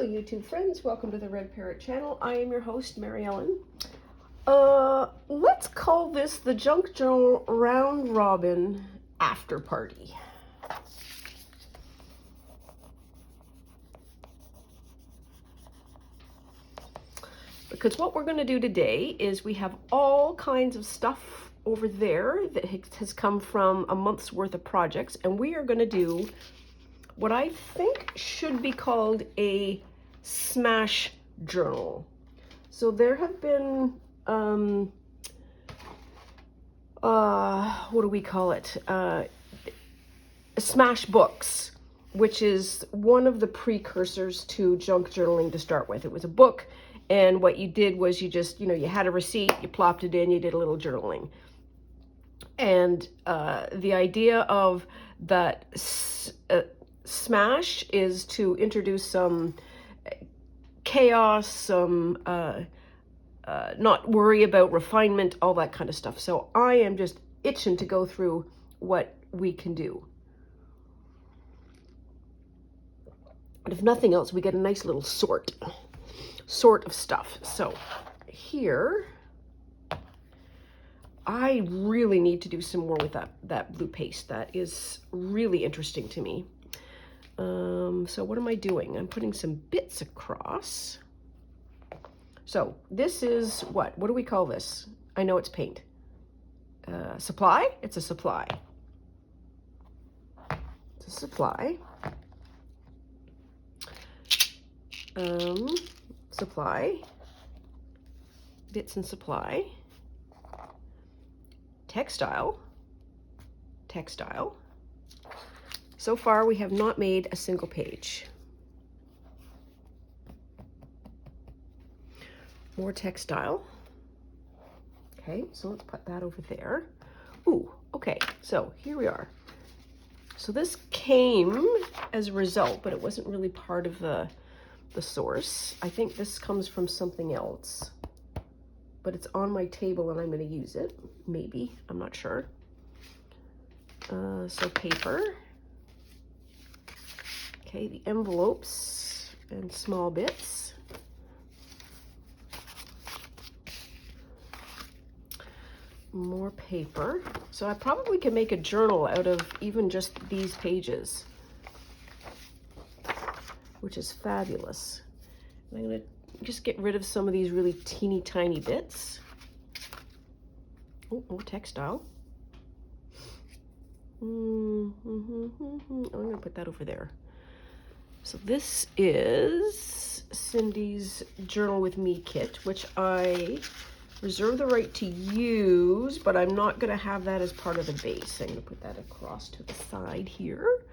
Hello YouTube friends, welcome to the Red Parrot channel. I am your host, Mary Ellen. Let's call this the Junk Journal Round Robin After Party. Because what we're going to do today is we have all kinds of stuff over there that has come from a month's worth of projects, and we are going to do what I think should be called a smash journal. So there have been, what do we call it? Smash books, which is one of the precursors to junk journaling to start with. It was a book, and what you did was you just, you had a receipt, you plopped it in, you did a little journaling. And the idea of that smash is to introduce some chaos, some not worry about refinement, all that kind of stuff. So I am just itching to go through what we can do. And if nothing else, we get a nice little sort of stuff. So here, I really need to do some more with that blue paste. That is really interesting to me. So what am I doing? I'm putting some bits across. So this is what do we call this? I know it's paint. Supply? It's a supply. It's a supply. Supply. Bits and supply. Textile. Textile. So far, we have not made a single page. More textile. Okay, so let's put that over there. Ooh, okay, so here we are. So this came as a result, but it wasn't really part of the source. I think this comes from something else, but it's on my table and I'm going to use it. Maybe, I'm not sure. So paper. Okay, the envelopes and small bits. More paper. So I probably can make a journal out of even just these pages, which is fabulous. And I'm going to just get rid of some of these really teeny tiny bits. Oh, more textile. I'm going to put that over there. So this is Cindy's Journal with Me kit, which I reserve the right to use, but I'm not going to have that as part of the base. I'm going to put that across to the side here.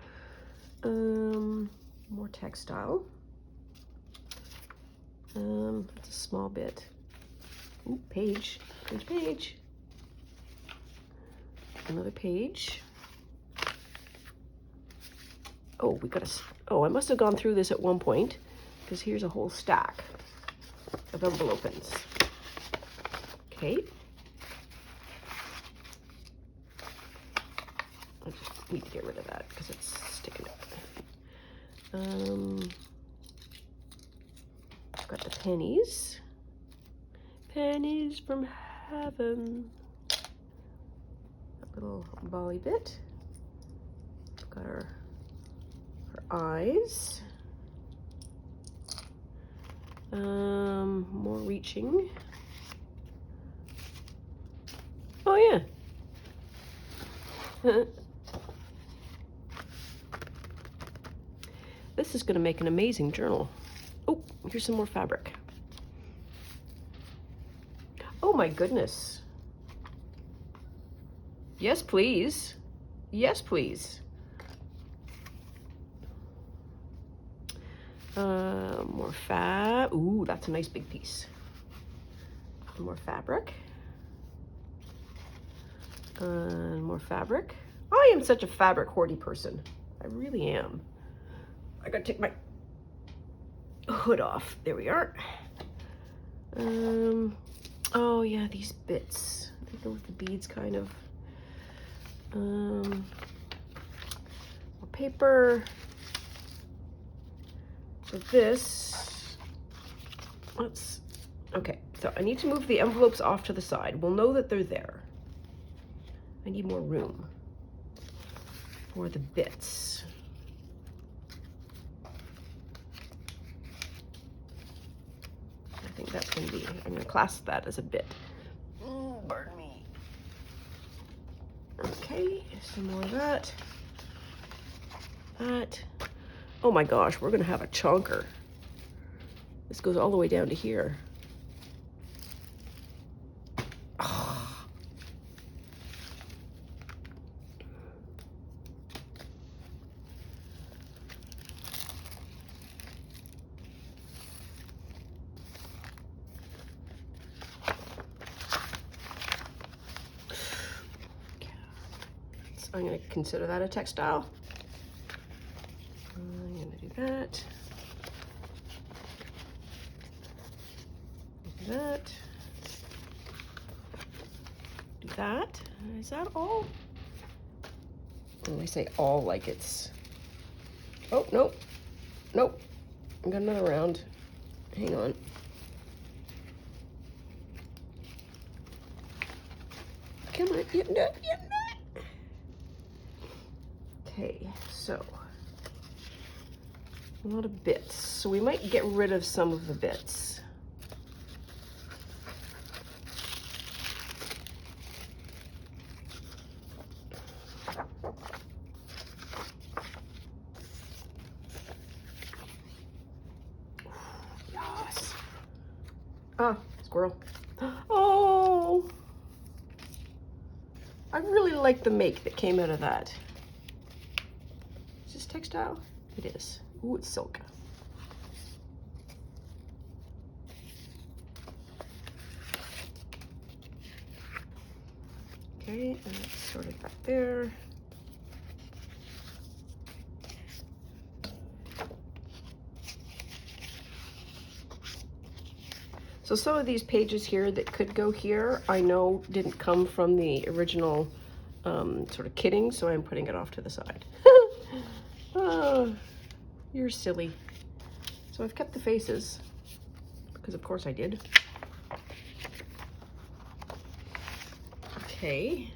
More textile. It's a small bit. Ooh, page. Another page. Oh, I must have gone through this at one point, because here's a whole stack of envelopes. Okay. I just need to get rid of that because it's sticking up. I've got the pennies. Pennies from heaven. A little volley bit. We've got her eyes. More reaching. Oh yeah. This is going to make an amazing journal. Oh, here's some more fabric. Oh my goodness. Yes, please. Yes, please. More fab. Ooh, that's a nice big piece. More fabric. More fabric. I am such a fabric hoardy person. I really am. I gotta take my hood off. There we are. Oh yeah, these bits. They go with the beads, kind of. More paper. So this, okay, so I need to move the envelopes off to the side. We'll know that they're there. I need more room for the bits. I think that's going to be, I'm going to class that as a bit. Pardon me. Okay, some more of that. That. Oh my gosh, we're going to have a chonker. This goes all the way down to here. Oh. So I'm going to consider that a textile. I'm going to do that. Do that. Do that. Is that all? And I say all like it's... Oh, nope. Nope. I got another round. Hang on. Come on, get nut, get nut. Okay, so a lot of bits. So we might get rid of some of the bits. Yes. Ah, squirrel. Oh, I really like the make that came out of that. Is this textile? It is. Ooh, it's silk. Okay, and that's sort of back there. So some of these pages here that could go here, I know didn't come from the original sort of kitting, so I'm putting it off to the side. Oh, you're silly. So I've kept the faces, because of course I did. Okay.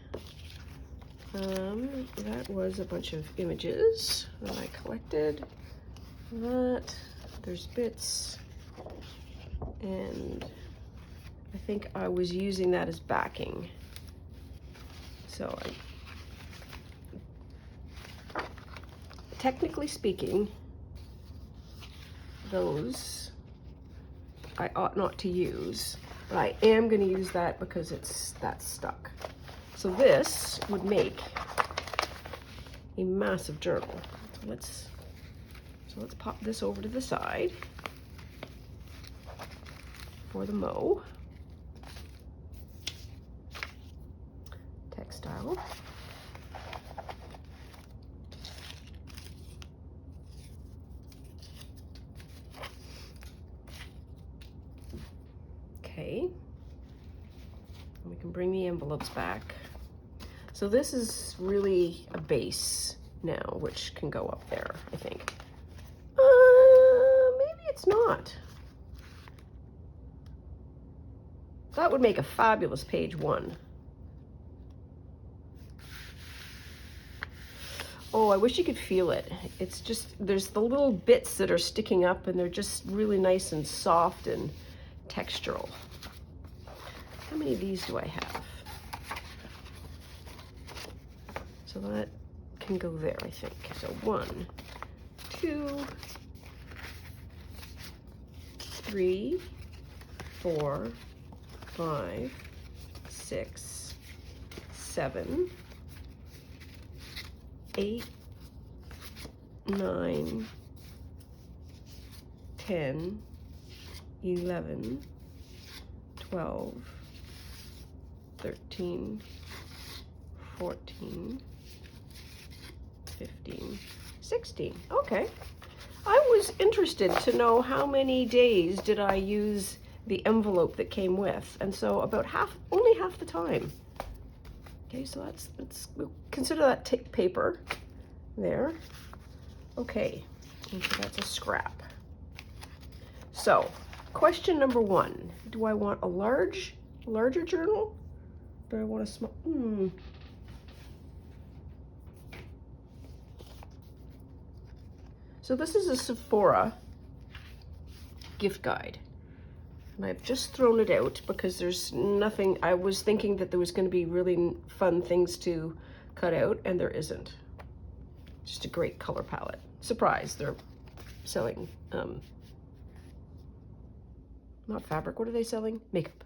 That was a bunch of images that I collected. That, there's bits. And I think I was using that as backing. So technically speaking, those I ought not to use, but I am going to use that because that's stuck. So this would make a massive journal. So let's pop this over to the side for the Mo textile. Okay, we can bring the envelopes back. So this is really a base now, which can go up there, I think. Maybe it's not. That would make a fabulous page 1. Oh, I wish you could feel it. It's just, there's the little bits that are sticking up and they're just really nice and soft and textural. How many of these do I have? So that can go there, I think. So 1, 2, 3, 4, 5, 6, 7, 8, 9, 10, 11, 12, 13, 14, 15, 16. Okay. I was interested to know how many days did I use the envelope that came with, and so about only half the time. Okay, so we'll consider that paper there. Okay, and so that's a scrap. So, question number 1. Do I want a larger journal? Do I want a small? So this is a Sephora gift guide. And I've just thrown it out because there's nothing. I was thinking that there was going to be really fun things to cut out, and there isn't. Just a great color palette. Surprise, they're selling, not fabric, what are they selling? Makeup.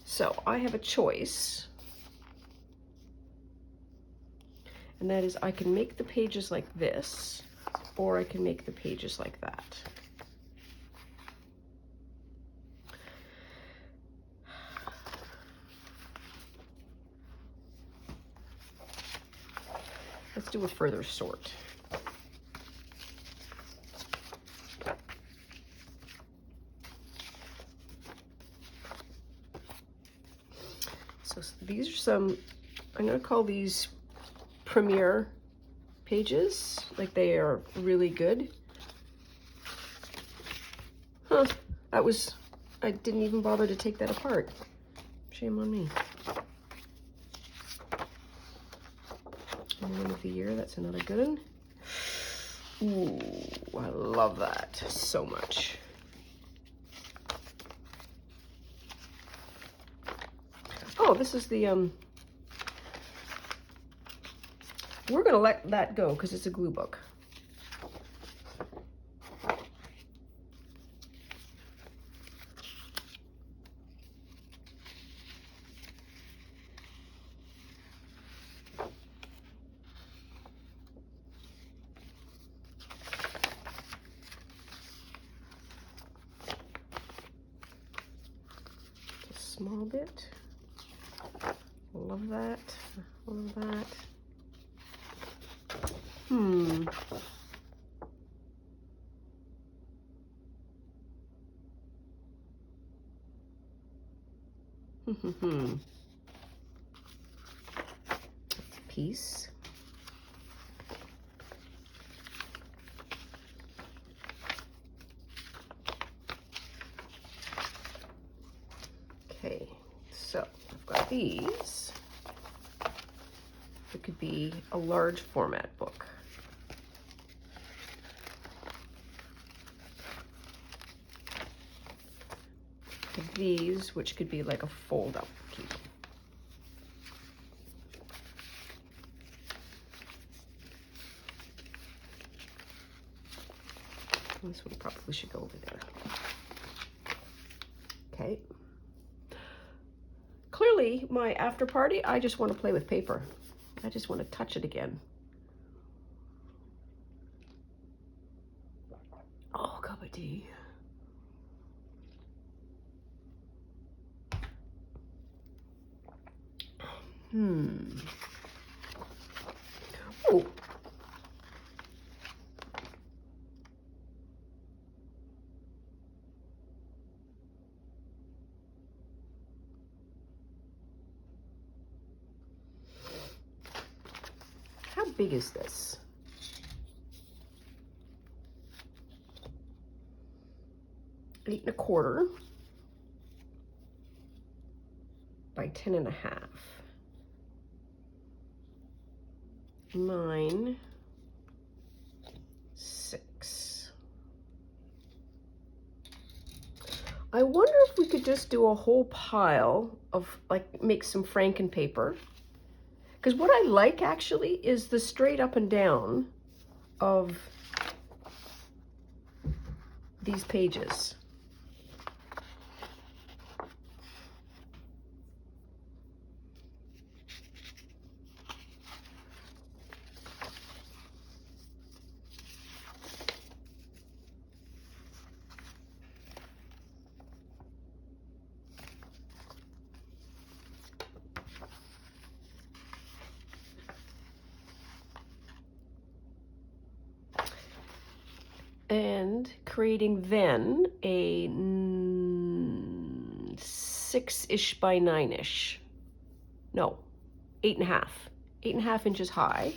So I have a choice, and that is I can make the pages like this, or I can make the pages like that. Let's do a further sort. So these are some, I'm going to call these premiere pages, like they are really good. Huh, I didn't even bother to take that apart. Shame on me. One of the year, that's another good one. Ooh, I love that so much. Oh, this is the, we're gonna let that go because it's a glue book. Small bit. Love that. Love that. Piece. Okay, so I've got these. It could be a large format book. These, which could be like a fold-up key. This one probably should go over there. Okay. Clearly, my after party, I just want to play with paper. I just want to touch it again. Oh, cup of tea. Oh. How big is this? Eight and a quarter by 10.5. 9, 6. I wonder if we could just do a whole pile of, like, make some Franken paper. Because what I like actually is the straight up and down of these pages. And creating then a 6-ish by 9-ish. No, 8.5. 8.5 inches high.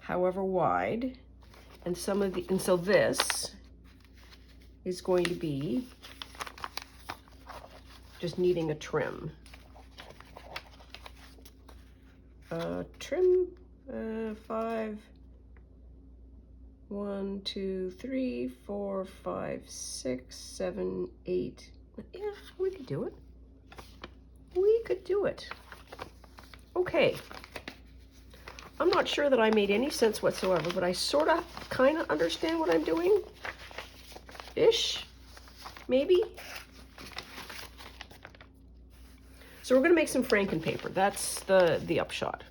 however wide, and some of the, and so this is going to be just needing a trim. Trim 5, 1, 2, 3, 4, 5, 6, 7, 8. Yeah, we could do it. We could do it. Okay. I'm not sure that I made any sense whatsoever, but I sort of kind of understand what I'm doing. Ish. Maybe. So we're going to make some Franken paper. That's the upshot.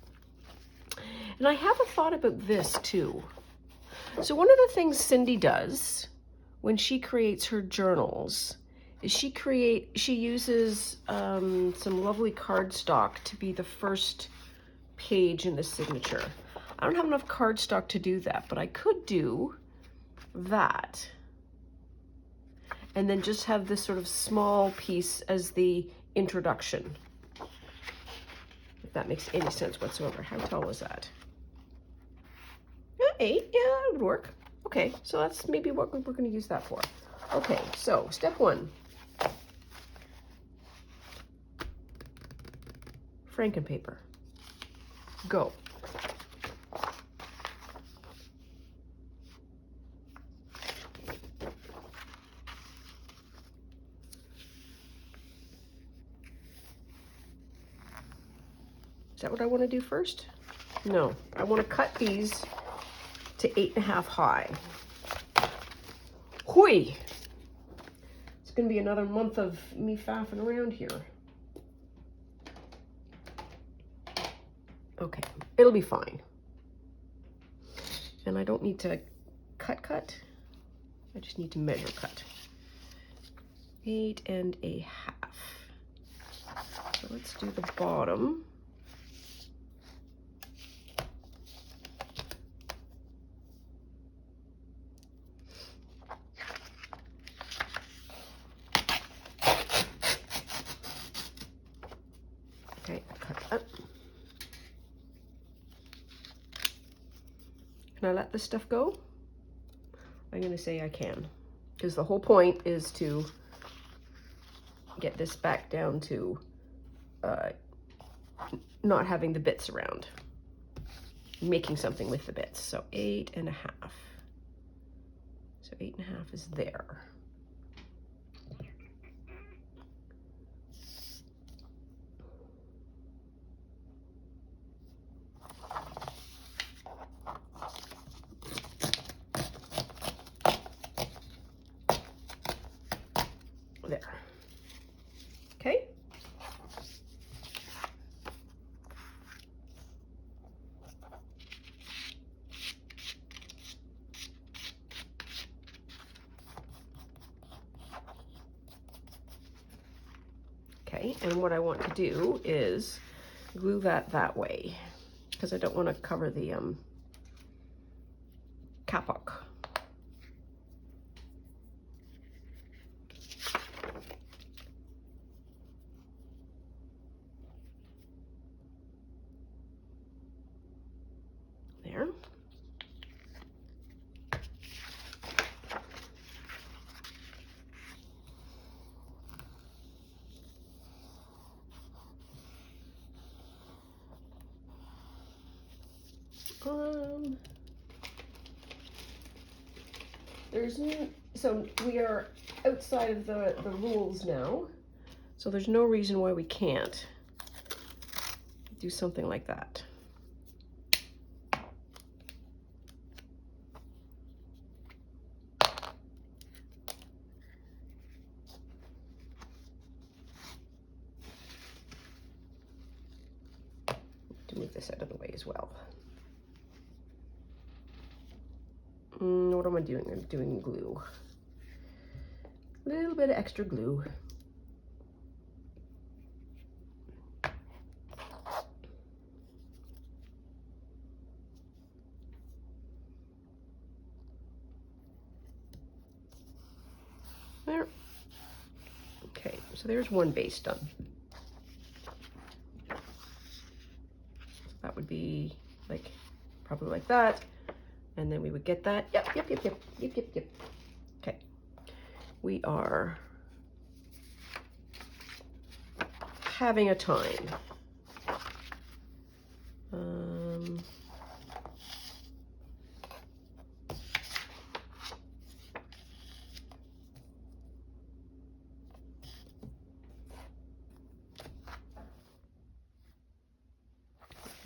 And I have a thought about this too. So one of the things Cindy does when she creates her journals is she uses some lovely cardstock to be the first page in the signature. I don't have enough cardstock to do that, but I could do that. And then just have this sort of small piece as the introduction. If that makes any sense whatsoever. How tall was that? 8, yeah, that would work. Okay, so that's maybe what we're going to use that for. Okay, so step 1. Franken paper. Go. Is that what I want to do first? No, I want to cut these to 8.5 high. Hui! It's going to be another month of me faffing around here. Okay, it'll be fine. And I don't need to cut. I just need to measure cut. 8.5. So let's do the bottom. Okay, cut that. Can I let this stuff go? I'm going to say I can, because the whole point is to get this back down to not having the bits around, making something with the bits. So 8.5. So 8.5 is there. There. Okay. Okay, and what I want to do is glue that way, because I don't want to cover the kapok. There. So we are outside of the rules now, so there's no reason why we can't do something like that. To move this out of the way as well. What am I doing? I'm doing glue. A little bit of extra glue. There. Okay, so there's one base done. That would be like, probably like that. And then we would get that. Yep. Okay. We are having a time.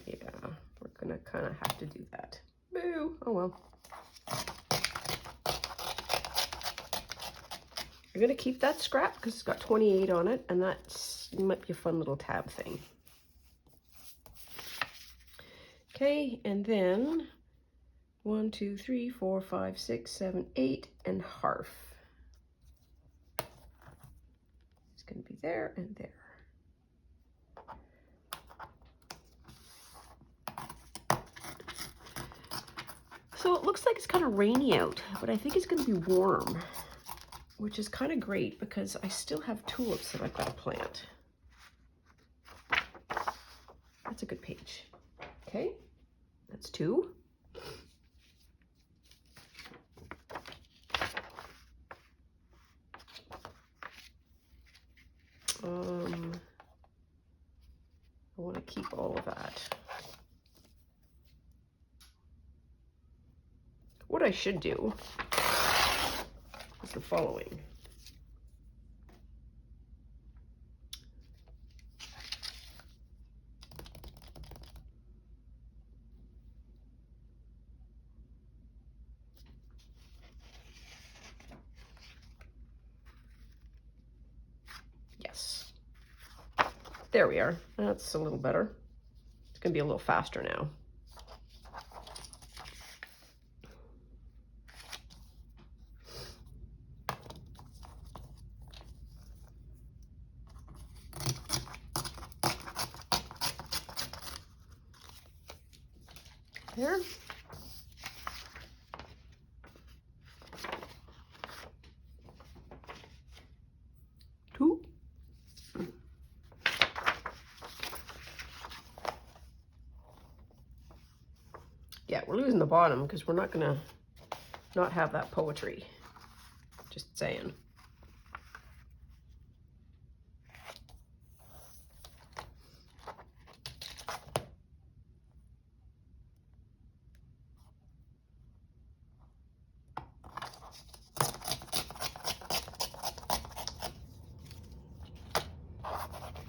Yeah, we're gonna kind of have to do that. Boo! Oh well. You're gonna keep that scrap because it's got 28 on it, and that might be a fun little tab thing. Okay, and then 1, 2, 3, 4, 5, 6, 7, 8, and half. It's gonna be there and there. So it looks like it's kind of rainy out, but I think it's going to be warm, which is kind of great because I still have tulips that I've got to plant. That's a good page. Okay, that's 2. I want to keep all of that. What I should do is the following. Yes. There we are. That's a little better. It's going to be a little faster now. There. Two. Yeah, we're losing the bottom because we're not gonna not have that poetry. Just saying.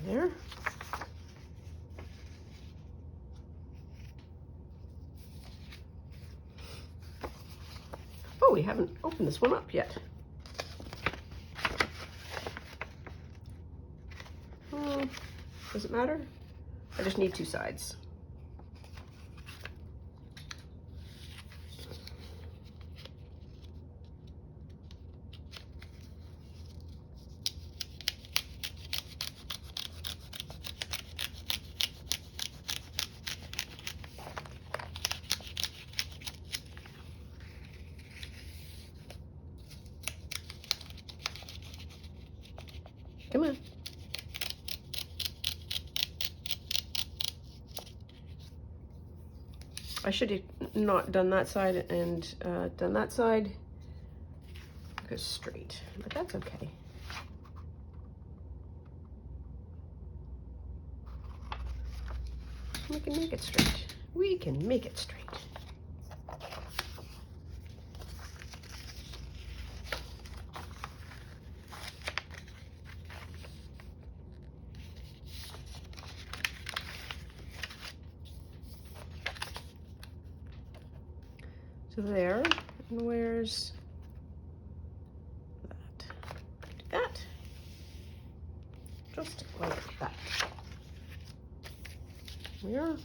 There. Oh, we haven't opened this one up yet. Does it matter? I just need 2 sides. Come on. I should have not done that side and done that side. It goes straight, but that's okay. We can make it straight. We can make it straight. So there, and where's that? Do that. Just like that. There.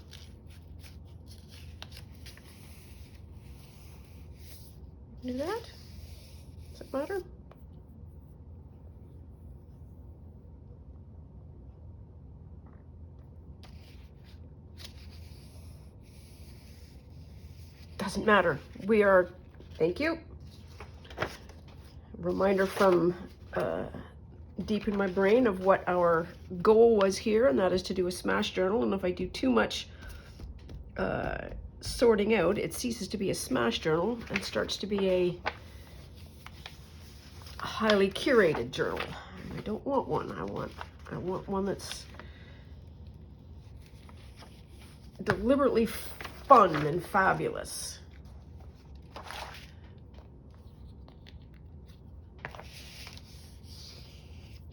Do that. Does it matter? Doesn't matter. We are, thank you. Reminder from deep in my brain of what our goal was here, and that is to do a smash journal. And if I do too much sorting out, it ceases to be a smash journal and starts to be a highly curated journal. I don't want one. I want one that's deliberately fun and fabulous.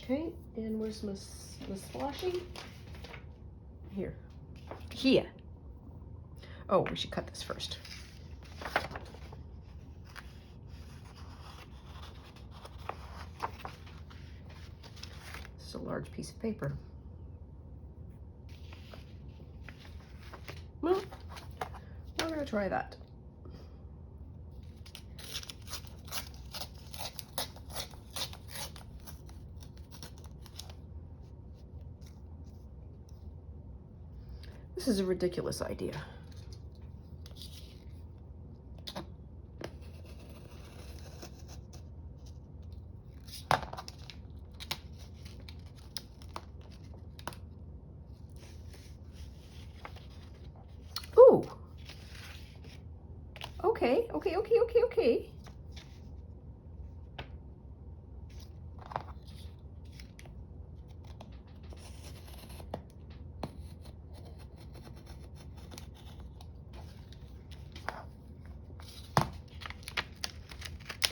Okay, and where's Miss Floshy? Here. Here. Oh, we should cut this first. This is a large piece of paper. Well, we're going to try that. This is a ridiculous idea. Ooh. Okay.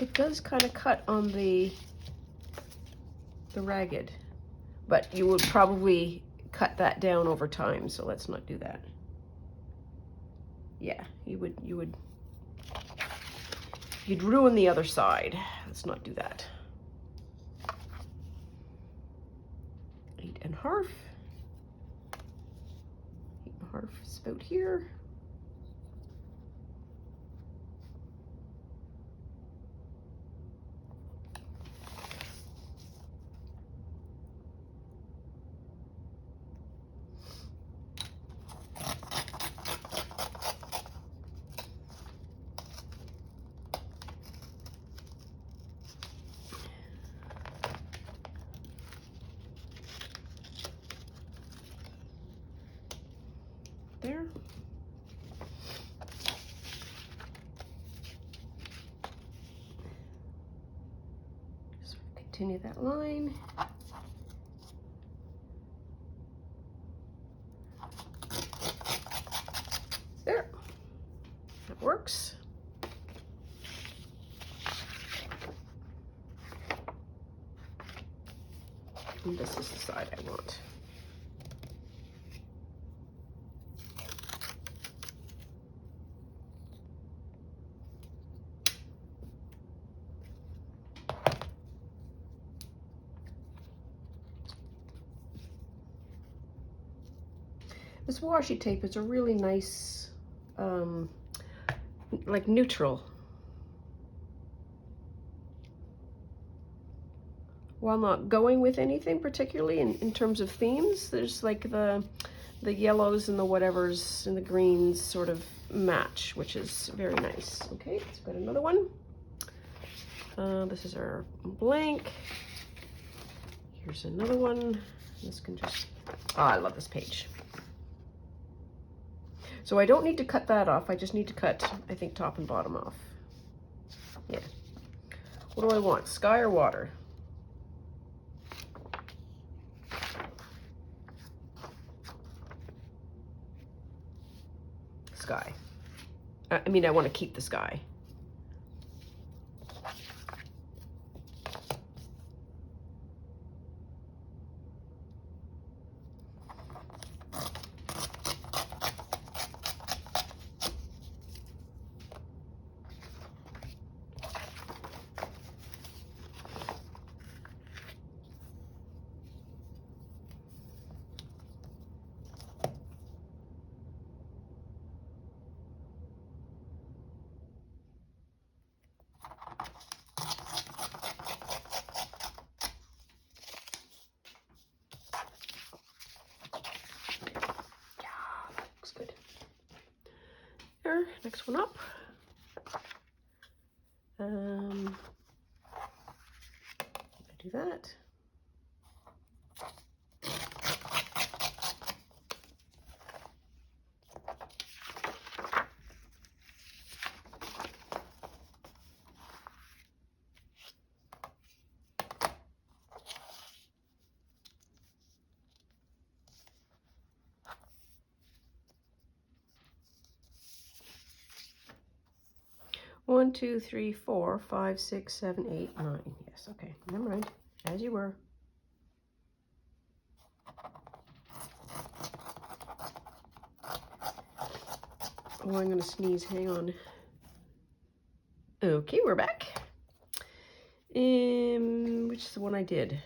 It does kind of cut on the ragged, but you would probably cut that down over time, so let's not do that. Yeah, you'd ruin the other side. Let's not do that. 8 1/2. 8 1/2 is about here. There. Just continue that line. There. That works. And this is the side I want. This washi tape is a really nice, like neutral. While not going with anything particularly in terms of themes, there's like the yellows and the whatevers and the greens sort of match, which is very nice. Okay, let's got another one. This is our blank. Here's another one. This can just, oh, I love this page. So I don't need to cut that off. I just need to cut, I think, top and bottom off. Yeah. What do I want? Sky or water? Sky. I mean, I want to keep the sky. Next one up. Do that. 1, 2, 3, 4, 5, 6, 7, 8, 9. Yes, okay. Never mind. As you were. Oh, I'm going to sneeze. Hang on. Okay, we're back. Which is the one I did?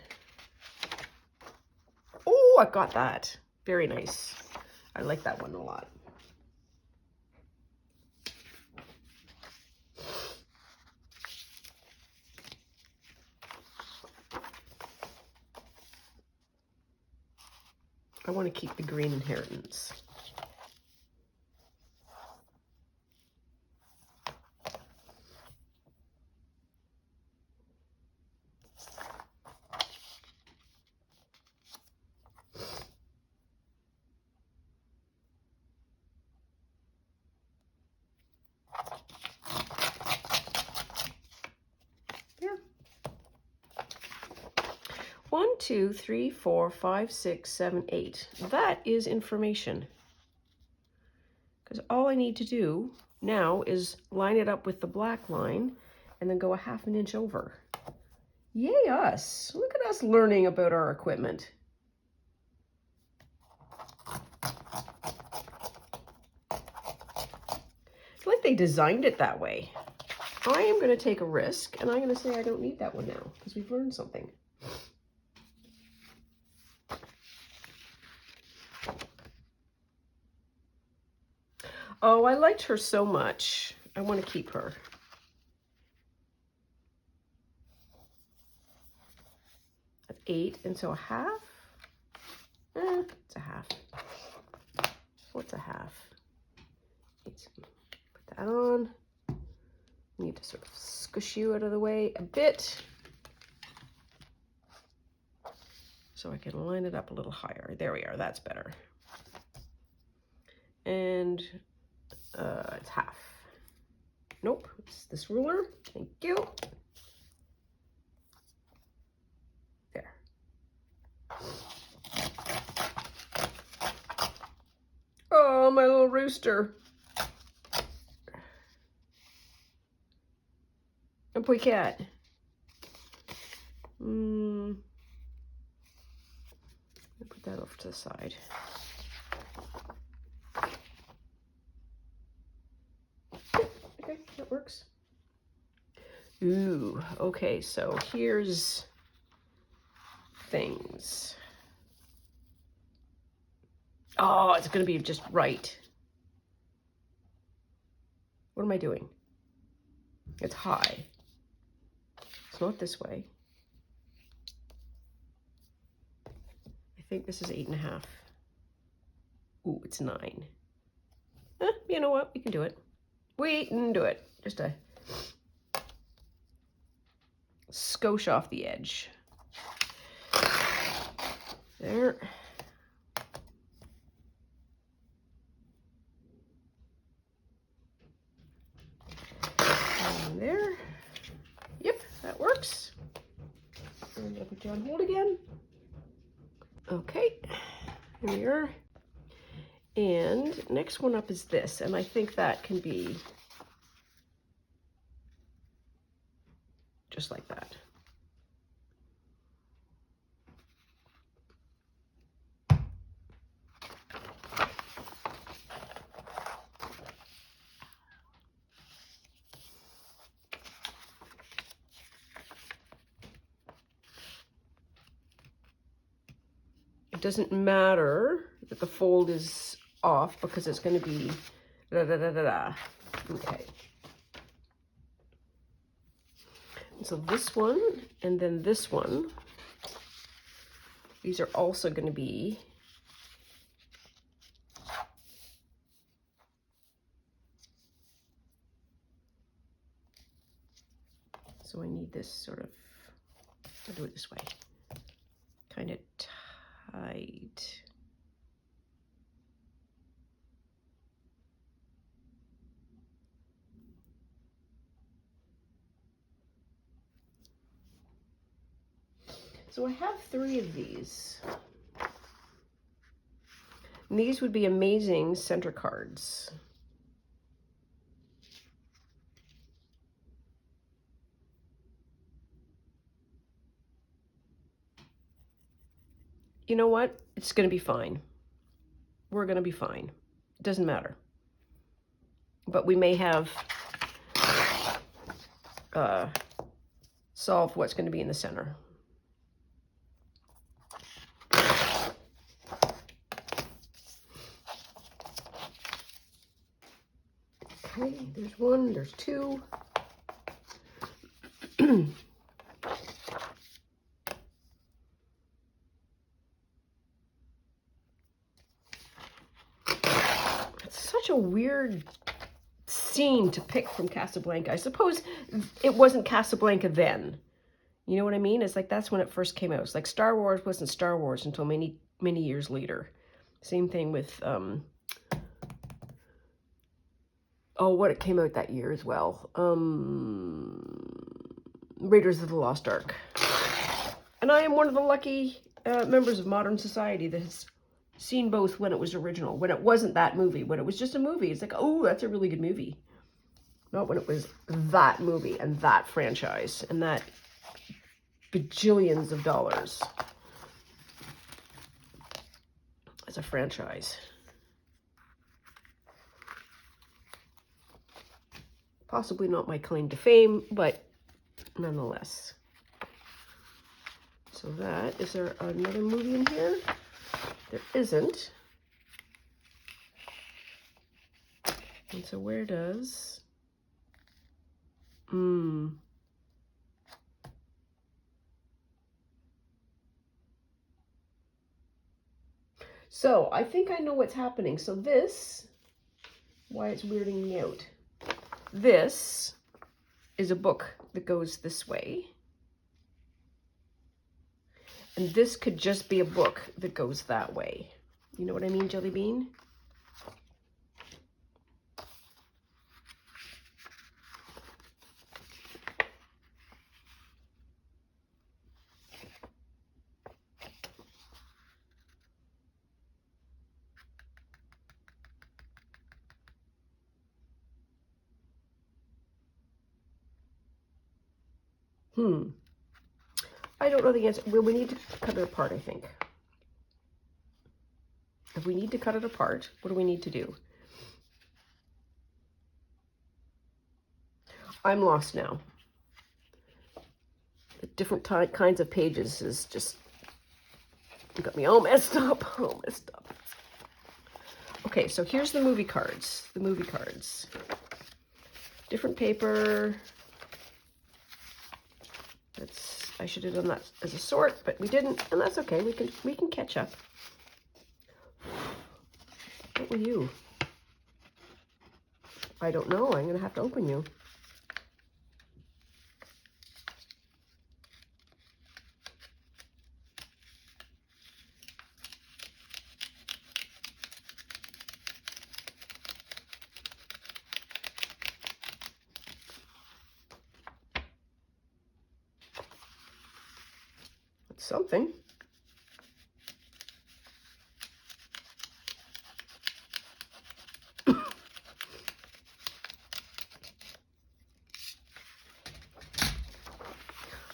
Oh, I got that. Very nice. I like that one a lot. I want to keep the green inheritance. Yeah. 1, 2, 3, 4, 5, 6, 7, 8. That is information. Because all I need to do now is line it up with the black line and then go a ½ an inch over. Yay us! Look at us learning about our equipment. It's like they designed it that way. I am going to take a risk and I'm going to say I don't need that one now because we've learned something. Oh, I liked her so much. I want to keep her. That's 8, and so a ½ it's a ½. What's a ½? Let's put that on. Need to sort of squish you out of the way a bit so I can line it up a little higher. There we are, that's better. And it's ½ Nope, it's this ruler. Thank you. There. Oh, my little rooster. A boy cat. Put that off to the side. Okay, that works. Ooh, okay, so here's things. Oh, it's going to be just right. What am I doing? It's high. It's not this way. I think this is 8.5. Ooh, it's 9. You know what? We can do it. We can do it. Just a skosh off the edge. There. And there. Yep, that works. And I'll put you on hold again. Okay, here we are. And next one up is this, and I think that can be just like that. It doesn't matter that the fold is off because it's going to be da-da-da-da-da. Okay. So this one and then this one, these are also going to be so I need this sort of, I'll do it this way, kind of tight. So I have 3 of these. And these would be amazing center cards. you know what? It's going to be fine. We're going to be fine. It doesn't matter. But we may have solved what's going to be in the center. Okay, there's one, there's two. It's such a weird scene to pick from Casablanca. I suppose it wasn't Casablanca then. You know what I mean? It's like that's when it first came out. It's like Star Wars wasn't Star Wars until many, many years later. Same thing with what it came out that year as well. Raiders of the Lost Ark. And I am one of the lucky members of modern society that has seen both when it was original, when it wasn't that movie, when it was just a movie. It's like, oh, that's a really good movie. Not when it was that movie and that franchise and that bajillions of dollars as a franchise. Possibly not my claim to fame, but nonetheless. So that, is there another movie in here? There isn't. And so where does... So I think I know what's happening. So this, why it's weirding me out. This is a book that goes this way. And this could just be a book that goes that way. You know what I mean, Jelly Bean? I don't know the answer. Well, we need to cut it apart, I think. If we need to cut it apart, what do we need to do? I'm lost now. The different kinds of pages is just got me all messed up. All messed up. Okay, so here's the movie cards. The movie cards. Different paper. I should have done that as a sort, but we didn't, and that's okay. We can catch up. What were you? I don't know. I'm gonna have to open you. Something.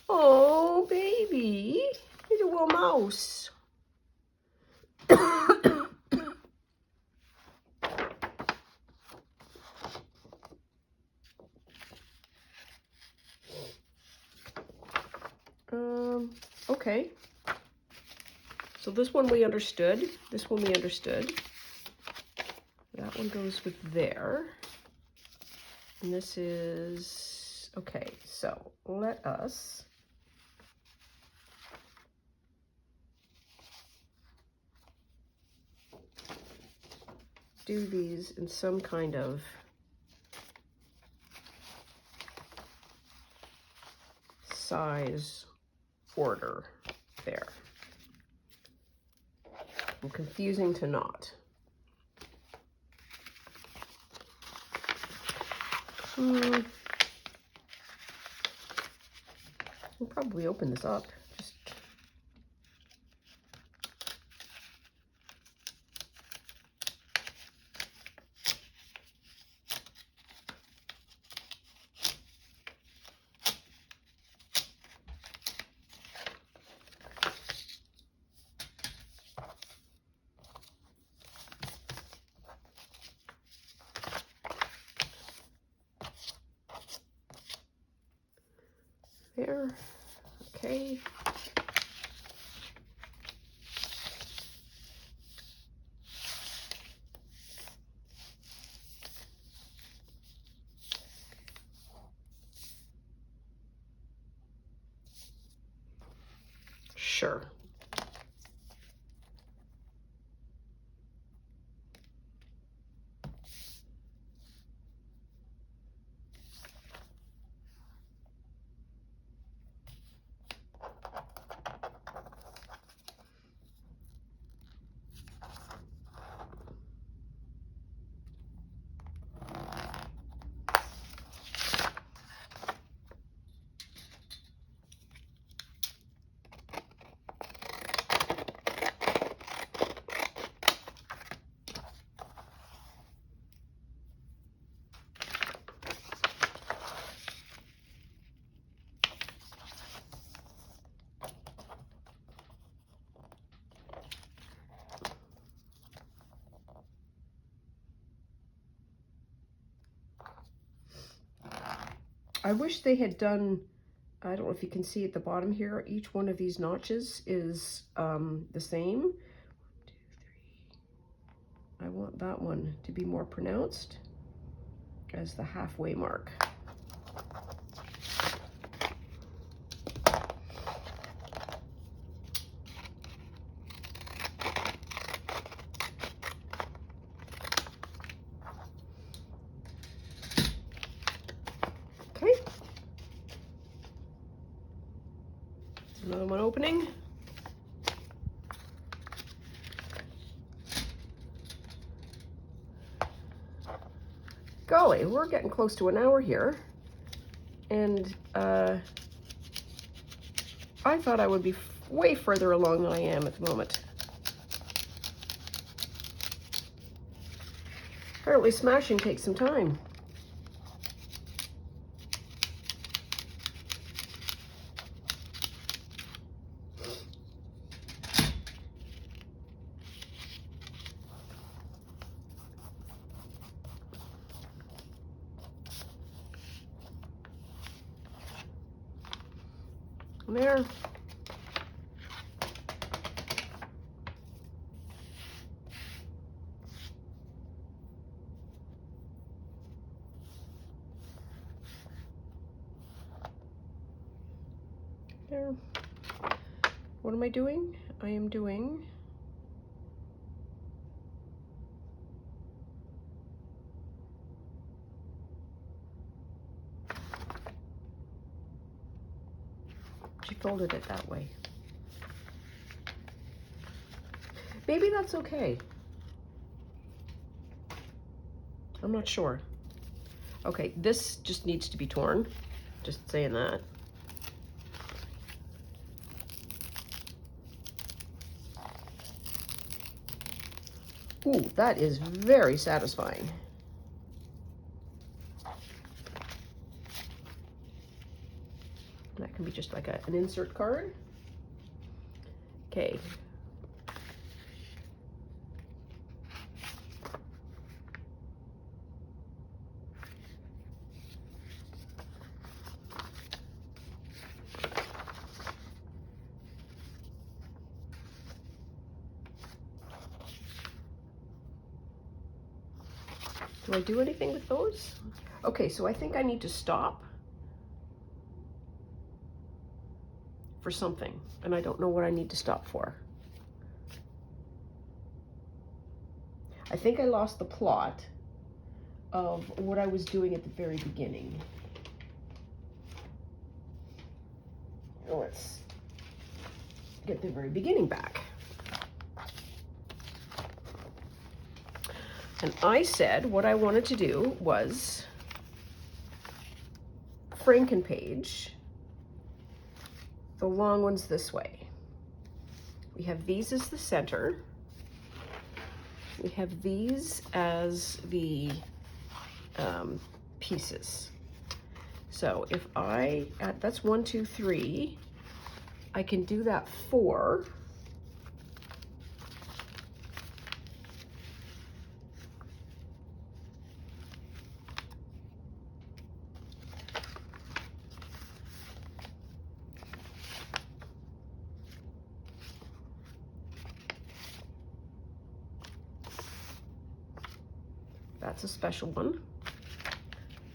Oh, baby. Little little mouse. Okay. So this one we understood. This one we understood. That one goes with there. And this is, okay, so let us do these in some kind of size order there. And confusing to not. We'll probably open this up. Just there. Okay. Sure. I wish they had done, I don't know if you can see at the bottom here, each one of these notches is the same. 1, 2, 3. I want that one to be more pronounced as the halfway mark. Okay. Another one opening. Golly, we're getting close to an hour here. And I thought I would be way further along than I am at the moment. Apparently smashing takes some time. There. There. What am I doing? I am doing she folded it that way. Maybe that's okay. I'm not sure. Okay, this just needs to be torn. Just saying that. Ooh, that is very satisfying. That can be just like an insert card. Okay. Do I do anything with those? Okay, so I think I need to stop for something, and I don't know what I need to stop for. I think I lost the plot of what I was doing at the very beginning. Let's get the very beginning back. And I said what I wanted to do was Frankenpage the long ones this way. We have these as the center. We have these as the pieces. So if I, that's 1, 2, 3, I can do that 4. that's a special one.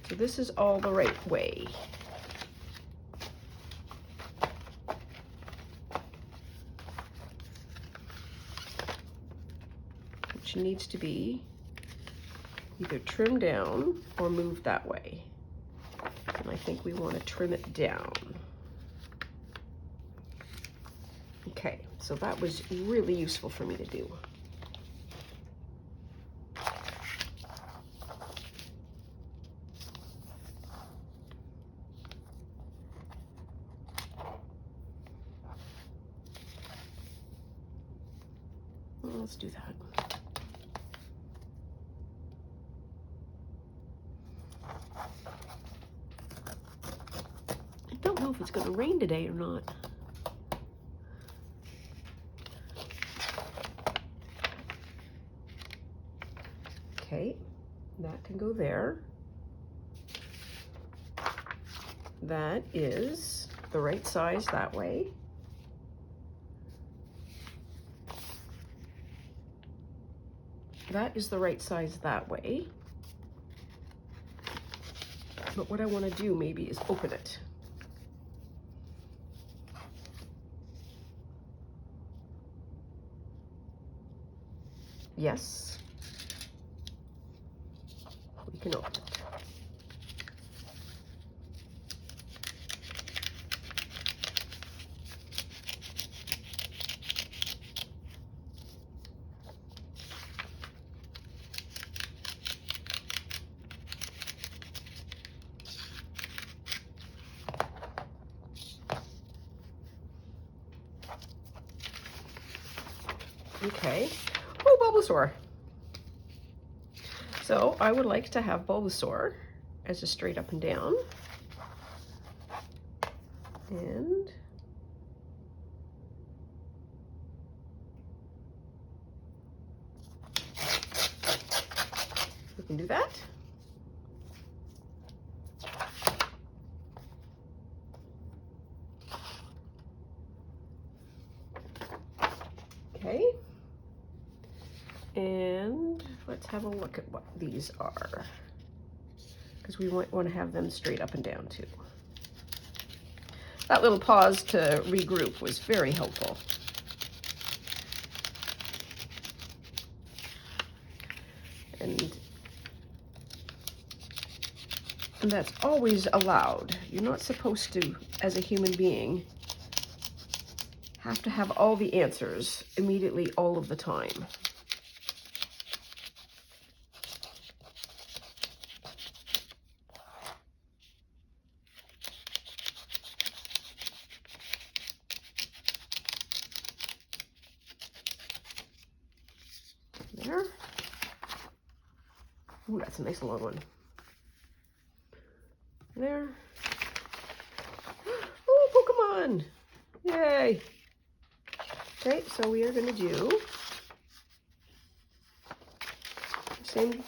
So this is all the right way. Which needs to be either trimmed down or moved that way. And I think we want to trim it down. Okay, so that was really useful for me to do. Let's do that. I don't know if it's going to rain today or not. Okay, that can go there. That is the right size that way. That is the right size that way. But what I want to do maybe is open it. Yes. We can open it. Okay. Oh, Bulbasaur. So I would like to have Bulbasaur as a straight up and down. And we can do that. Okay. And let's have a look at what these are, because we might want to have them straight up and down too. That little pause to regroup was very helpful. And that's always allowed. You're not supposed to, as a human being, have to have all the answers immediately all of the time. There. Ooh, that's a nice long one. There. Oh, Pokemon! Yay! Okay, so we are going to do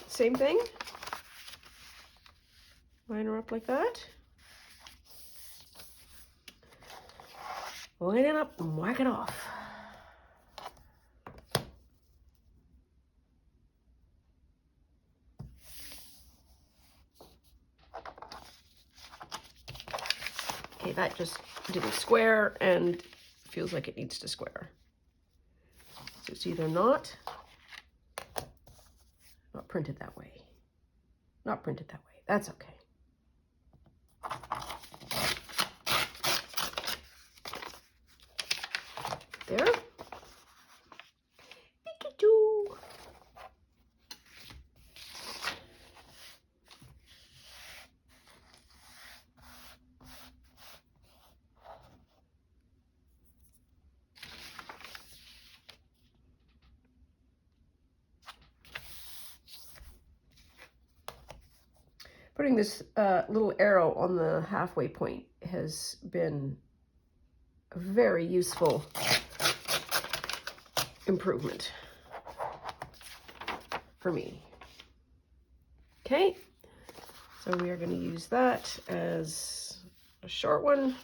same thing. Line her up like that. Line it up and whack it off. Okay, that just didn't square and feels like it needs to square. So it's either not printed that way. Not printed that way. That's okay. There. Pikachu. Putting this little arrow on the halfway point has been a very useful improvement for me. Okay, so we are going to use that as a short one.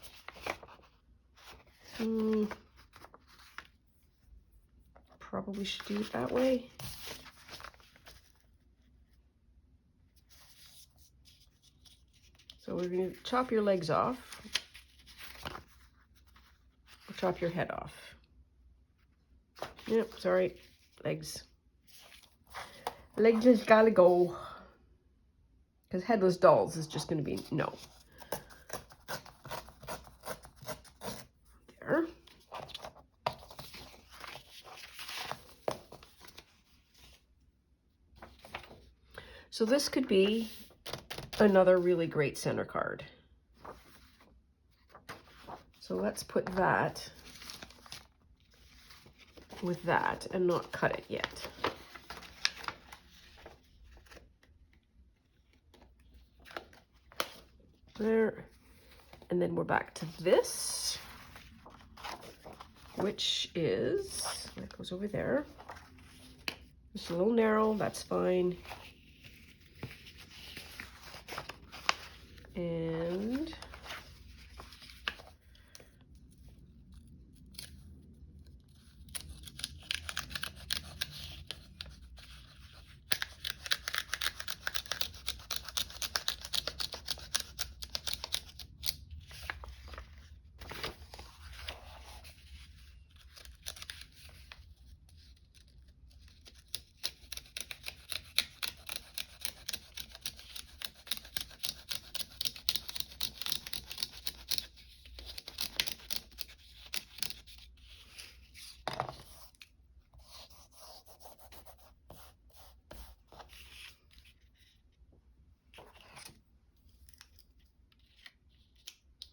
Probably should do it that way. So we're going to chop your legs off. Or chop your head off. Yep, sorry. Legs. Legs just gotta go. Because headless dolls is just going to be no. There. So this could be another really great center card. So let's put that with that and not cut it yet. There. And then we're back to this, which is, that goes over there. Just a little narrow, that's fine. And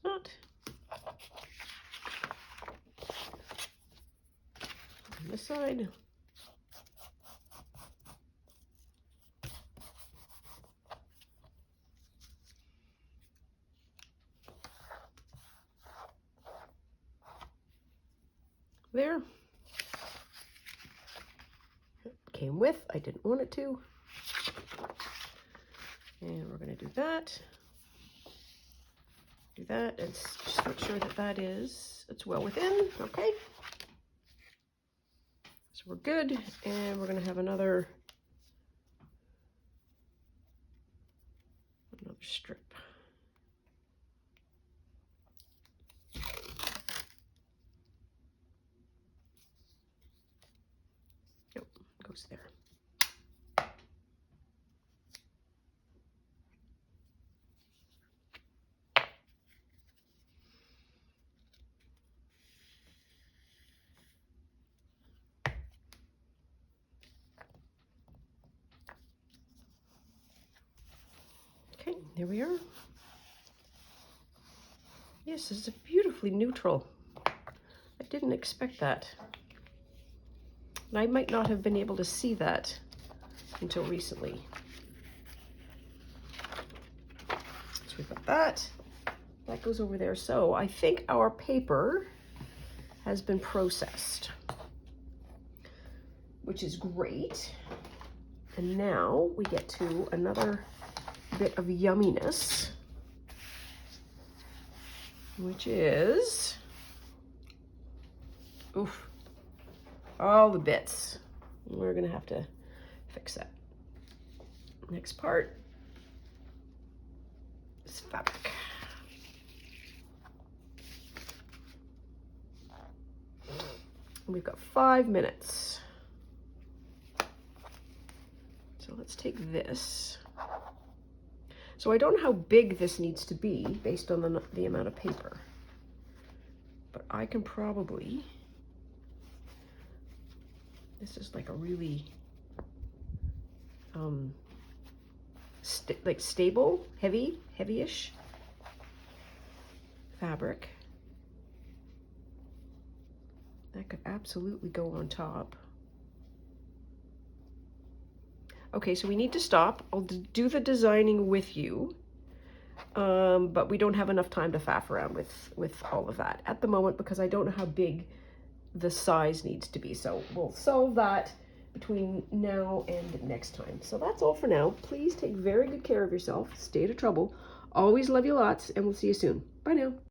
not on this side. There. Came with, I didn't want it to. And we're going to do that. Do that and just make sure that it's well within. Okay. So we're good. And we're going to have another strip. Yep, goes there. Okay, there we are. Yes, it's a beautifully neutral. I didn't expect that. And I might not have been able to see that until recently. So we've got that. That goes over there. So I think our paper has been processed, which is great. And now we get to another bit of yumminess, which is, oof, all the bits. We're gonna have to fix that. Next part is fabric. We've got 5 minutes. So let's take this. So I don't know how big this needs to be based on the amount of paper, but I can probably, this is like a really like stable, heavy-ish fabric. That could absolutely go on top. Okay, so we need to stop. I'll do the designing with you, but we don't have enough time to faff around with all of that at the moment because I don't know how big the size needs to be. So we'll solve that between now and next time. So that's all for now. Please take very good care of yourself. Stay out of trouble. Always love you lots, and we'll see you soon. Bye now.